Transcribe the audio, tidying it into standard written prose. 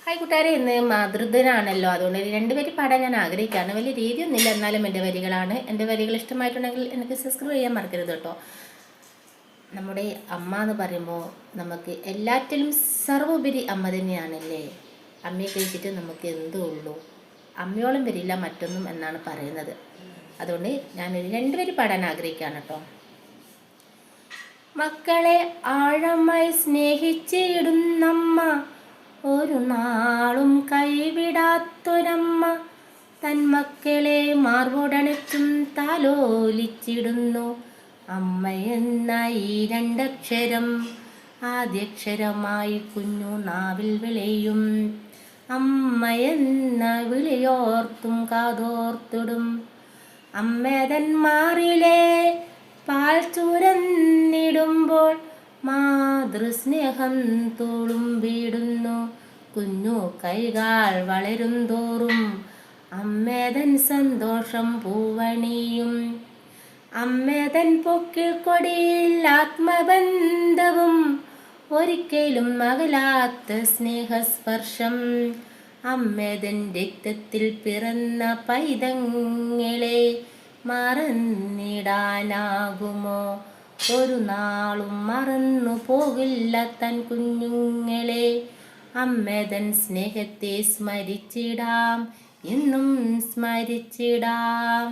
Hi കൂട്ടുകാരെ, ഇന്ന് മാതൃദിനാണല്ലോ. അതുകൊണ്ട് രണ്ടുപേരും പാടാൻ ഞാൻ ആഗ്രഹിക്കുകയാണ്. വലിയ രീതിയൊന്നുമില്ല, എന്നാലും എൻ്റെ വരികളാണ്. എൻ്റെ വരികൾ ഇഷ്ടമായിട്ടുണ്ടെങ്കിൽ എനിക്ക് സബ്സ്ക്രൈബ് ചെയ്യാൻ മറക്കരുത് കേട്ടോ. നമ്മുടെ അമ്മ എന്ന് പറയുമ്പോൾ നമുക്ക് എല്ലാറ്റിലും സർവോപരി അമ്മ തന്നെയാണല്ലേ. അമ്മയെ കഴിച്ചിട്ട് നമുക്ക് എന്തോ ഉള്ളൂ, അമ്മയോളം വരില്ല മറ്റൊന്നും എന്നാണ് പറയുന്നത്. അതുകൊണ്ട് ഞാൻ രണ്ടുപേരും പാടാൻ ആഗ്രഹിക്കുകയാണ് കേട്ടോ. മക്കളെ ആഴമായി സ്നേഹിച്ചിടുന്നമ്മ, ഒരു നാളും കൈവിടാത്തൊരമ്മ, തൻ മക്കളെ മാർവോടണച്ചും താലോലിച്ചിടുന്നു. അമ്മയെന്ന ഈ രണ്ടക്ഷരം ആദ്യക്ഷരമായി കുഞ്ഞു നാവിൽ വിളയും. അമ്മയെന്ന വിളിയോർത്തും കാതോർത്തിടും. അമ്മതൻ മാറിലെ പാൽ ചുരന്നിടുമ്പോൾ മാതൃസ്നേഹം തുളുമ്പിടുന്നു. കുഞ്ഞു കൈകൾ വളരും തോറും അമ്മേതൻ സന്തോഷം പൂവണിയും. അമ്മേതൻ പൊക്കിൽ കൊടിയിൽ ആത്മബന്ധവും ഒരിക്കലും അകലാത്ത സ്നേഹസ്പർശം. അമ്മേതൻ രക്തത്തിൽ പിറന്ന പൈതങ്ങളെ മറന്നിടാനാകുമോ? ഒരു നാളും മറന്നു പോകില്ല തൻ കുഞ്ഞുങ്ങളെ. അമ്മേതൻ സ്നേഹത്തെ സ്മരിച്ചിടാം, എന്നും സ്മരിച്ചിടാം.